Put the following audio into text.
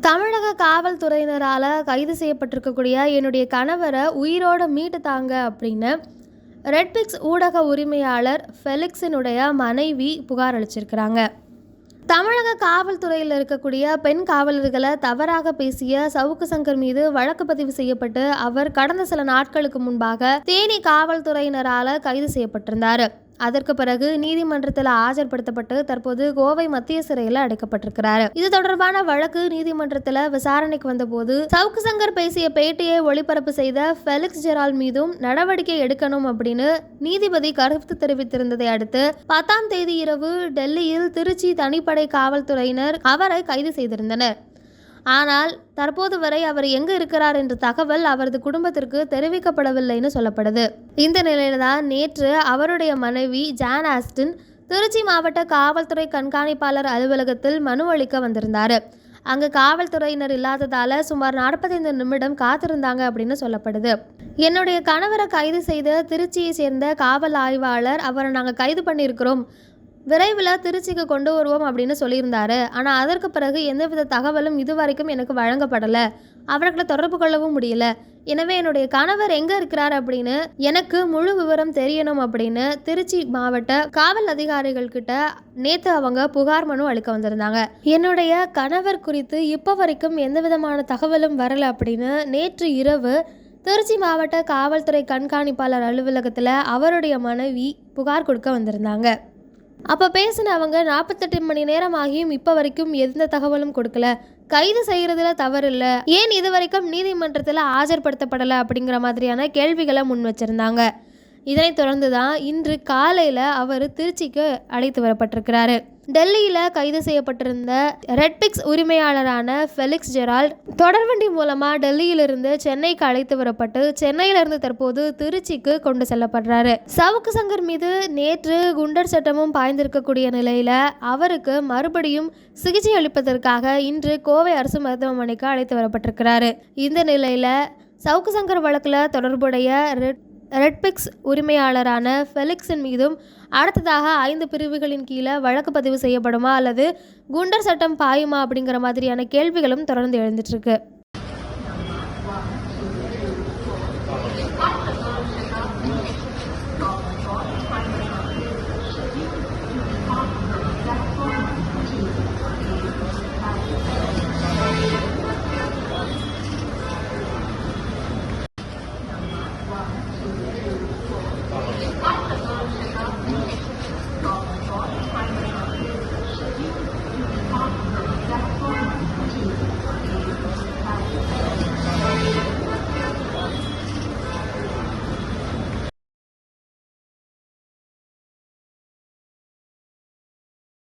தமிழக காவல்துறையினரால் கைது செய்யப்பட்டிருக்கக்கூடிய என்னுடைய கணவரை உயிரோட மீட்டு தாங்க அப்படின்னு ரெட்பிக்ஸ் ஊடக உரிமையாளர் ஃபெலிக்ஸினுடைய மனைவி புகார் அளிச்சிருக்கிறாங்க. தமிழக காவல்துறையில் இருக்கக்கூடிய பெண் காவலர்களை தவறாக பேசிய சவுக்கு சங்கர் மீது வழக்கு பதிவு செய்யப்பட்டு அவர் கடந்த சில நாட்களுக்கு முன்பாக தேனி காவல்துறையினரால் கைது செய்யப்பட்டிருந்தார். அதற்கு பிறகு நீதிமன்றத்தில் ஆஜர்படுத்தப்பட்டு தற்போது கோவை மத்திய சிறையில் அடைக்கப்பட்டிருக்கிறார். இது தொடர்பான வழக்கு நீதிமன்றத்தில் விசாரணைக்கு வந்தபோது சவுக்கு சங்கர் பேசிய பேட்டியை ஒளிபரப்பு செய்த ஃபெலிக்ஸ் ஜெரால்ட் மீதும் நடவடிக்கை எடுக்கணும் அப்படின்னு நீதிபதி கருத்து தெரிவித்திருந்ததை அடுத்து 10ஆம் தேதி இரவு டெல்லியில் திருச்சி தனிப்படை காவல்துறையினர் அவரை கைது செய்திருந்தனர். ஆனால் தற்போது வரை அவர் எங்கு இருக்கிறார் என்ற தகவல் அவரது குடும்பத்திற்கு தெரிவிக்கப்படவில்லைன்னு சொல்லப்படுது. இந்த நிலையில தான் நேற்று அவருடைய மனைவி ஜான் ஆஸ்டின் திருச்சி மாவட்ட காவல்துறை கண்காணிப்பாளர் அலுவலகத்தில் மனு அளிக்க வந்திருந்தார். அங்கு காவல்துறையினர் இல்லாததால சுமார் 45 நிமிடம் காத்திருந்தாங்க அப்படின்னு சொல்லப்படுது. என்னுடைய கணவரை கைது செய்த திருச்சியை சேர்ந்த காவல் ஆய்வாளர் அவரை நாங்கள் கைது பண்ணியிருக்கிறோம், விரைவில் திருச்சிக்கு கொண்டு வருவோம் அப்படின்னு சொல்லியிருந்தாரு. ஆனால் அதற்கு பிறகு எந்தவித தகவலும் இதுவரைக்கும் எனக்கு வழங்கப்படலை, அவர்களை தொடர்பு கொள்ளவும் முடியல. எனவே என்னுடைய கணவர் எங்கே இருக்கிறார் அப்படின்னு எனக்கு முழு விவரம் தெரியணும் அப்படின்னு திருச்சி மாவட்ட காவல் அதிகாரிகள் கிட்ட நேற்று அவங்க புகார் மனு அளிக்க வந்திருந்தாங்க. என்னுடைய கணவர் குறித்து இப்போ வரைக்கும் எந்த விதமான தகவலும் வரலை அப்படின்னு நேற்று இரவு திருச்சி மாவட்ட காவல்துறை கண்காணிப்பாளர் அலுவலகத்தில் அவருடைய மனைவி புகார் கொடுக்க வந்திருந்தாங்க. அப்போ பேசின அவங்க 48 மணி நேரம் ஆகியும் இப்போ வரைக்கும் எந்த தகவலும் கொடுக்கல, கைது செய்கிறதுல தவறு இல்லை, ஏன் இது வரைக்கும் நீதிமன்றத்தில் ஆஜர்படுத்தப்படலை அப்படிங்கிற மாதிரியான கேள்விகளை முன் வச்சுருந்தாங்க. இதனைத் தொடர்ந்து தான் இன்று காலையில் அவர் திருச்சிக்கு அழைத்து வரப்பட்டிருக்கிறாரு. டெல்லியில் கைது செய்யப்பட்டிருந்த ரெட்பிக்ஸ் உரிமையாளரான ஃபெலிக்ஸ் ஜெரால்ட் தொடர்வண்டி மூலமாக டெல்லியிலிருந்து சென்னைக்கு அழைத்து வரப்பட்டு சென்னையிலிருந்து தற்போது திருச்சிக்கு கொண்டு செல்லப்படுறாரு. சவுக்கு சங்கர் மீது நேற்று குண்டர் சட்டமும் பாய்ந்திருக்கக்கூடிய நிலையில் அவருக்கு மறுபடியும் சிகிச்சை அளிப்பதற்காக இன்று கோவை அரசு மருத்துவமனைக்கு அழைத்து வரப்பட்டிருக்கிறாரு. இந்த நிலையில் சவுக்கு சங்கர் வழக்கில் தொடர்புடைய ரெட்பிக்ஸ் உரிமையாளரான ஃபெலிக்ஸின் மீதும் அடுத்ததாக 5 பிரிவுகளின் கீழே வழக்கு பதிவு செய்யப்படுமா அல்லது குண்டர் சட்டம் பாயுமா அப்படிங்கிற மாதிரியான கேள்விகளும் தொடர்ந்து எழுந்துட்டு இருக்கு.